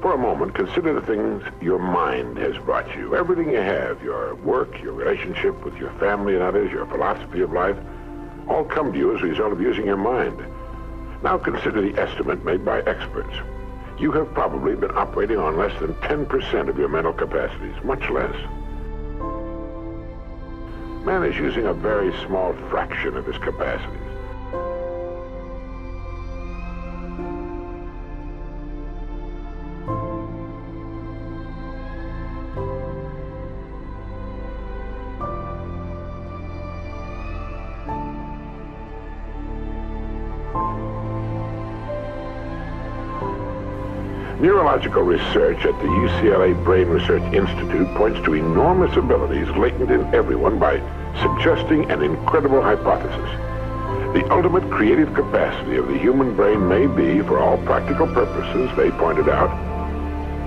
For a moment, consider the things your mind has brought you. Everything you have, your work, your relationship with your family and others, your philosophy of life, all come to you as a result of using your mind. Now consider the estimate made by experts. You have probably been operating on less than 10% of your mental capacities, much less. Man is using a very small fraction of his capacities. Neurological research at the UCLA Brain Research Institute points to enormous abilities latent in everyone by suggesting an incredible hypothesis. The ultimate creative capacity of the human brain may be, for all practical purposes, they pointed out,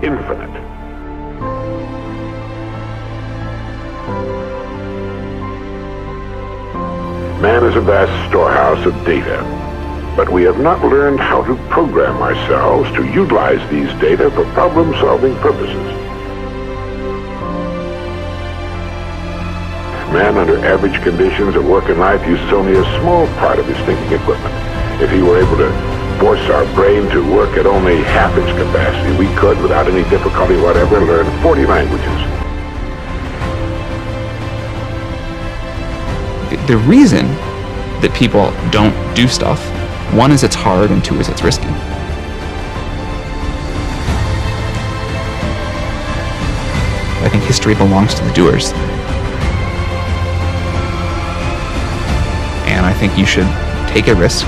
infinite. Man is a vast storehouse of data, but we have not learned how to program ourselves to utilize these data for problem-solving purposes. Man, under average conditions of work and life, uses only a small part of his thinking equipment. If he were able to force our brain to work at only half its capacity, we could, without any difficulty whatever, learn 40 languages. The reason that people don't do stuff, one is it's hard, and two is it's risky. I think history belongs to the doers. And I think you should take a risk.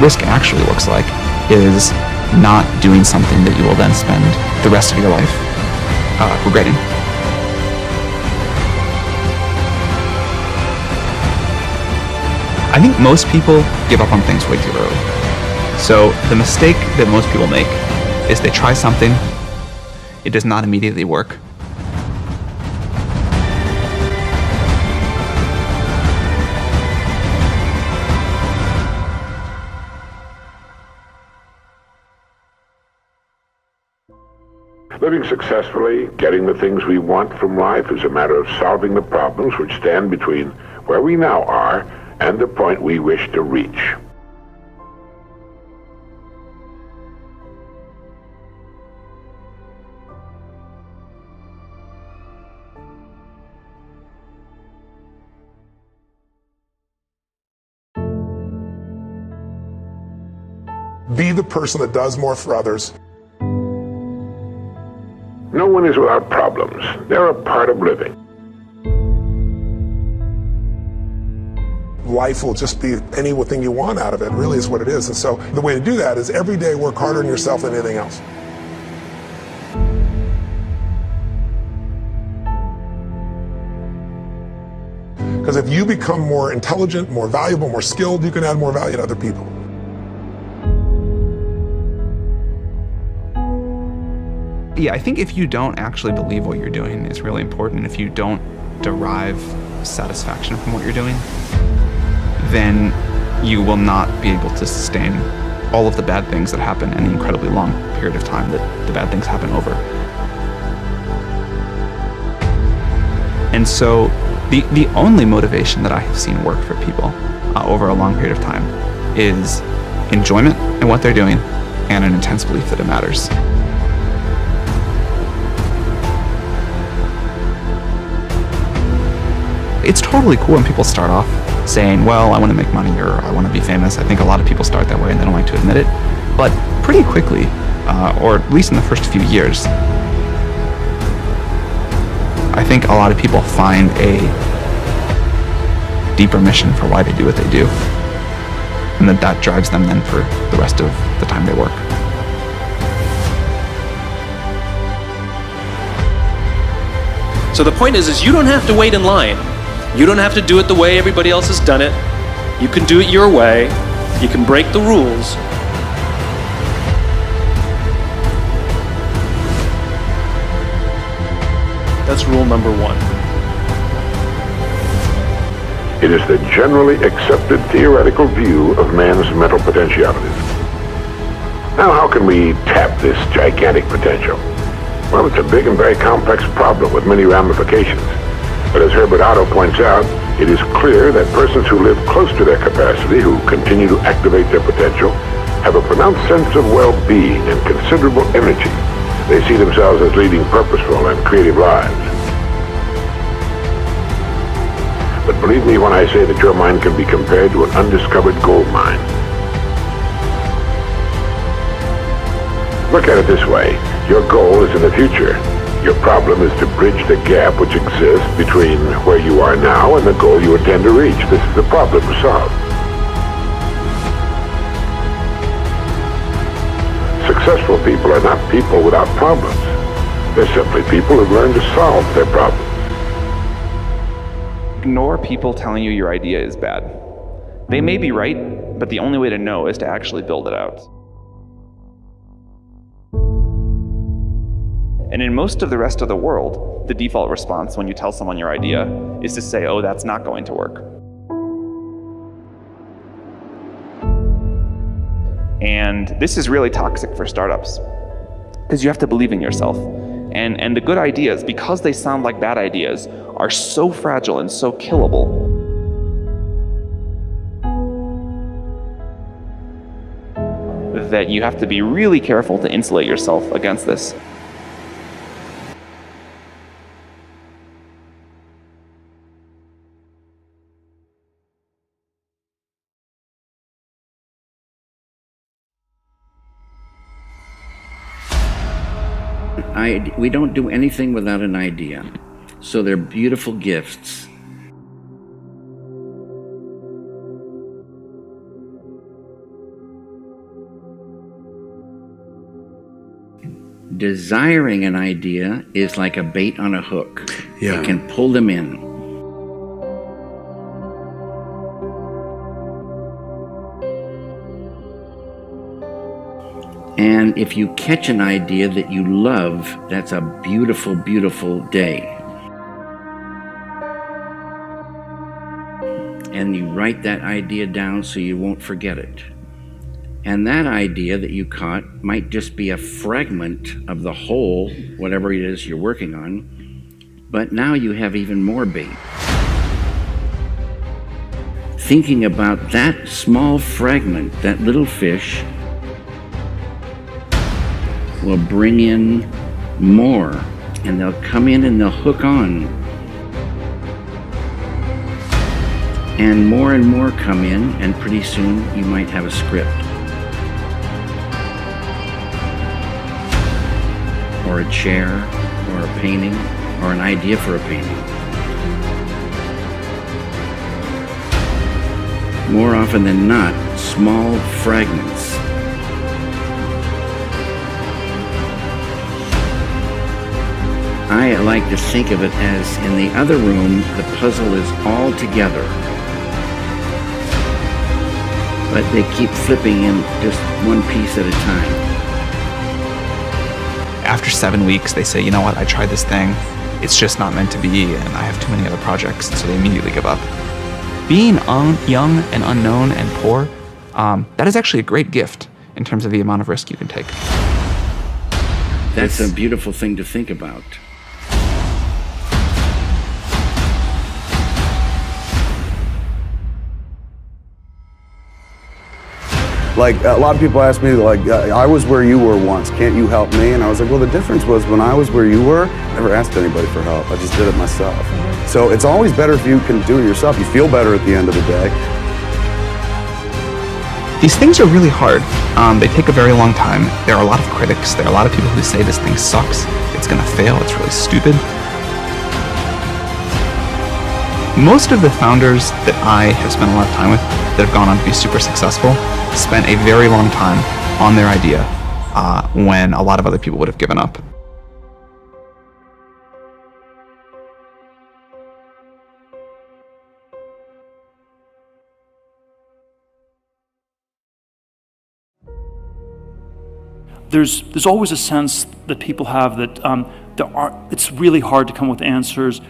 Risk actually looks like is not doing something that you will then spend the rest of your life regretting. I think most people give up on things way too early. So the mistake that most people make is they try something, it does not immediately work. Living successfully, getting the things we want from life is a matter of solving the problems which stand between where we now are and the point we wish to reach. Be the person that does more for others. No one is without problems. They're a part of living. Life will just be anything you want out of it, really is what it is. And so the way to do that is every day work harder on yourself than anything else. Because if you become more intelligent, more valuable, more skilled, you can add more value to other people. Yeah, I think if you don't actually believe what you're doing is really important, if you don't derive satisfaction from what you're doing, then you will not be able to sustain all of the bad things that happen in an incredibly long period of time that the bad things happen over. And so the only motivation that I have seen work for people over a long period of time is enjoyment in what they're doing and an intense belief that it matters. It's totally cool when people start off saying, well, I want to make money or I want to be famous. I think a lot of people start that way and they don't like to admit it. But pretty quickly, or at least in the first few years, I think a lot of people find a deeper mission for why they do what they do. And that drives them then for the rest of the time they work. So the point is you don't have to wait in line. You don't have to do it the way everybody else has done it. You can do it your way. You can break the rules. That's rule number one. It is the generally accepted theoretical view of man's mental potentialities. Now, how can we tap this gigantic potential? Well, it's a big and very complex problem with many ramifications. But as Herbert Otto points out, it is clear that persons who live close to their capacity, who continue to activate their potential, have a pronounced sense of well-being and considerable energy. They see themselves as leading purposeful and creative lives. But believe me when I say that your mind can be compared to an undiscovered gold mine. Look at it this way. Your goal is in the future. Your problem is to bridge the gap which exists between where you are now and the goal you intend to reach. This is the problem to solve. Successful people are not people without problems. They're simply people who've learned to solve their problems. Ignore people telling you your idea is bad. They may be right, but the only way to know is to actually build it out. And in most of the rest of the world, the default response when you tell someone your idea is to say, oh, that's not going to work. And this is really toxic for startups, because you have to believe in yourself. And the good ideas, because they sound like bad ideas, are so fragile and so killable. That you have to be really careful to insulate yourself against this. We don't do anything without an idea. So they're beautiful gifts. Desiring an idea is like a bait on a hook. Yeah. It can pull them in. And if you catch an idea that you love, that's a beautiful, beautiful day. And you write that idea down so you won't forget it. And that idea that you caught might just be a fragment of the whole, whatever it is you're working on, but now you have even more bait. Thinking about that small fragment, that little fish, will bring in more, and they'll come in and they'll hook on. And more come in, and pretty soon you might have a script. Or a chair, or a painting, or an idea for a painting. More often than not, small fragments. I like to think of it as in the other room, the puzzle is all together. But they keep flipping in just one piece at a time. After 7 weeks, they say, you know what, I tried this thing. It's just not meant to be, and I have too many other projects, so they immediately give up. Being young and unknown and poor, that is actually a great gift in terms of the amount of risk you can take. That's a beautiful thing to think about. Like, a lot of people ask me, like, I was where you were once, can't you help me? And I was like, well, the difference was when I was where you were, I never asked anybody for help. I just did it myself. So it's always better if you can do it yourself. You feel better at the end of the day. These things are really hard. They take a very long time. There are a lot of critics. There are a lot of people who say this thing sucks. It's gonna fail. It's really stupid. Most of the founders that I have spent a lot of time with that have gone on to be super successful spent a very long time on their idea when a lot of other people would have given up. There's always a sense that people have that it's really hard to come up with answers.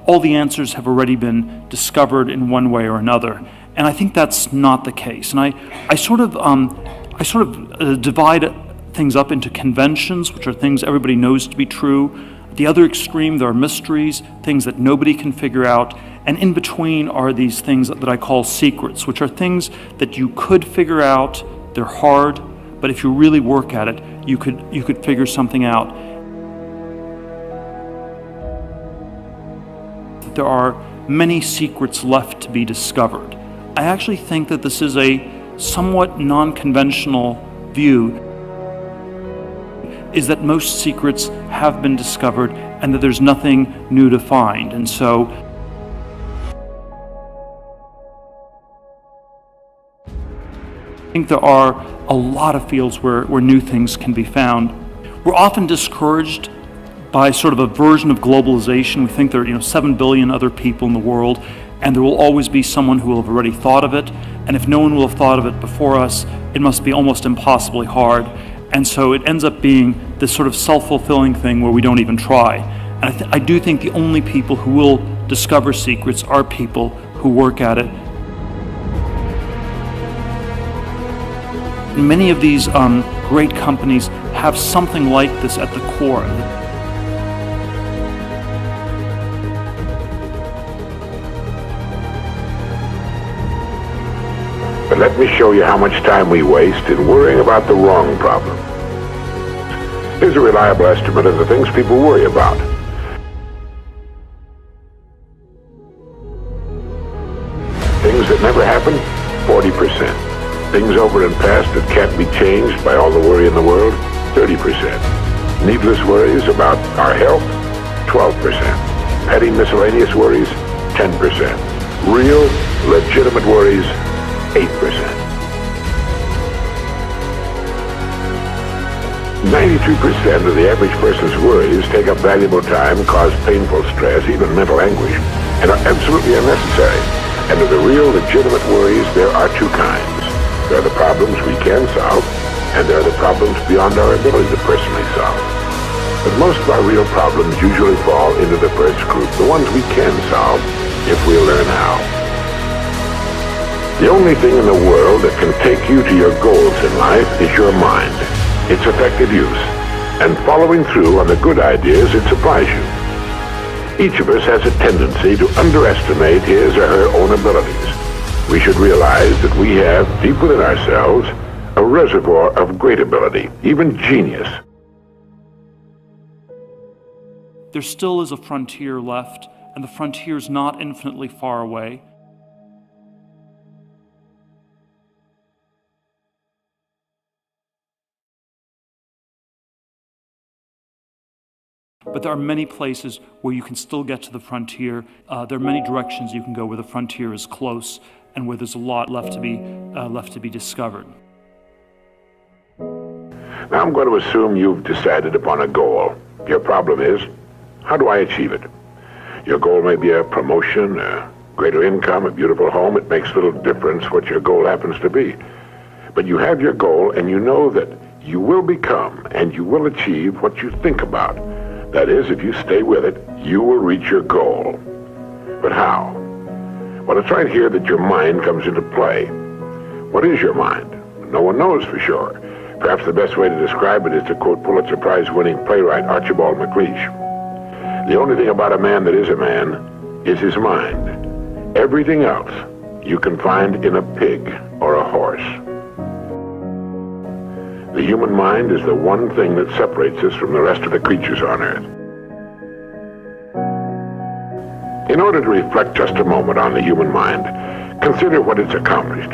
all the answers have already been discovered in one way or another. And I think that's not the case. And I sort of divide things up into conventions, which are things everybody knows to be true. At the other extreme, there are mysteries, things that nobody can figure out. And in between are these things that I call secrets, which are things that you could figure out. They're hard, but if you really work at it, you could figure something out. There are many secrets left to be discovered. I actually think that this is a somewhat non-conventional view, is that most secrets have been discovered and that there's nothing new to find. And so I think there are a lot of fields where new things can be found. We're often discouraged by sort of a version of globalization. We think there are 7 billion other people in the world, and there will always be someone who will have already thought of it. And if no one will have thought of it before us, it must be almost impossibly hard. And so it ends up being this sort of self-fulfilling thing where we don't even try. And I do think the only people who will discover secrets are people who work at it. Many of these great companies have something like this at the core. But let me show you how much time we waste in worrying about the wrong problem. Here's a reliable estimate of the things people worry about. Things that never happen, 40%. Things over and past that can't be changed by all the worry in the world, 30%. Needless worries about our health, 12%. Petty miscellaneous worries, 10%. Real, legitimate worries, 8%. 92% of the average person's worries take up valuable time, cause painful stress, even mental anguish, and are absolutely unnecessary. And of the real, legitimate worries, there are two kinds. There are the problems we can solve, and there are the problems beyond our ability to personally solve. But most of our real problems usually fall into the first group, the ones we can solve if we learn how. The only thing in the world that can take you to your goals in life is your mind, its effective use, and following through on the good ideas it supplies you. Each of us has a tendency to underestimate his or her own abilities. We should realize that we have, deep within ourselves, a reservoir of great ability, even genius. There still is a frontier left, and the frontier is not infinitely far away. But there are many places where you can still get to the frontier. There are many directions you can go where the frontier is close and where there's a lot left to be discovered. Now I'm going to assume you've decided upon a goal. Your problem is, how do I achieve it? Your goal may be a promotion, a greater income, a beautiful home. It makes little difference what your goal happens to be. But you have your goal, and you know that you will become and you will achieve what you think about. That is, if you stay with it, you will reach your goal. But how? Well, it's right here that your mind comes into play. What is your mind? No one knows for sure. Perhaps the best way to describe it is to quote Pulitzer Prize-winning playwright Archibald MacLeish. The only thing about a man that is a man is his mind. Everything else you can find in a pig or a horse. The human mind is the one thing that separates us from the rest of the creatures on Earth. In order to reflect just a moment on the human mind, consider what it's accomplished.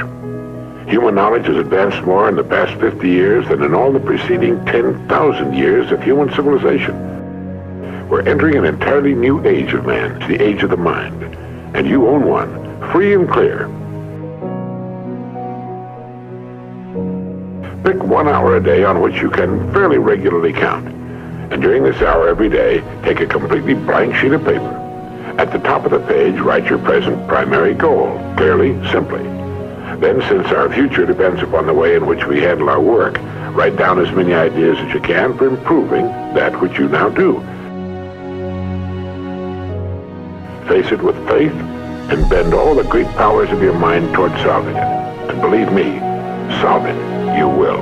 Human knowledge has advanced more in the past 50 years than in all the preceding 10,000 years of human civilization. We're entering an entirely new age of man, the age of the mind, and you own one, free and clear. Pick 1 hour a day on which you can fairly regularly count. And during this hour every day, take a completely blank sheet of paper. At the top of the page, write your present primary goal, clearly, simply. Then, since our future depends upon the way in which we handle our work, write down as many ideas as you can for improving that which you now do. face it with faith, and bend all the great powers of your mind toward solving it. And believe me, solve it, you will.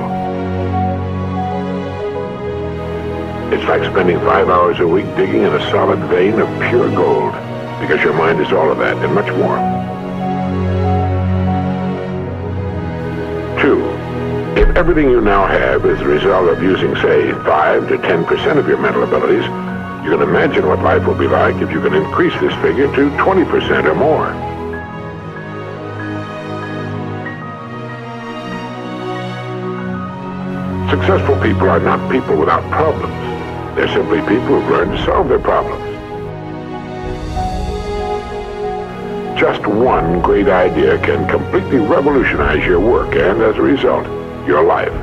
It's like spending 5 hours a week digging in a solid vein of pure gold, because your mind is all of that and much more. 2, if everything you now have is the result of using, say, 5 to 10% of your mental abilities, you can imagine what life will be like if you can increase this figure to 20% or more. Successful people are not people without problems. They're simply people who've learned to solve their problems. Just one great idea can completely revolutionize your work and, as a result, your life.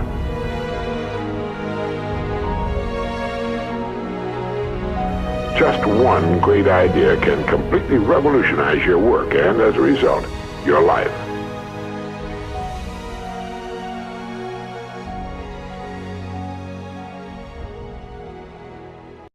Just one great idea can completely revolutionize your work and, as a result, your life.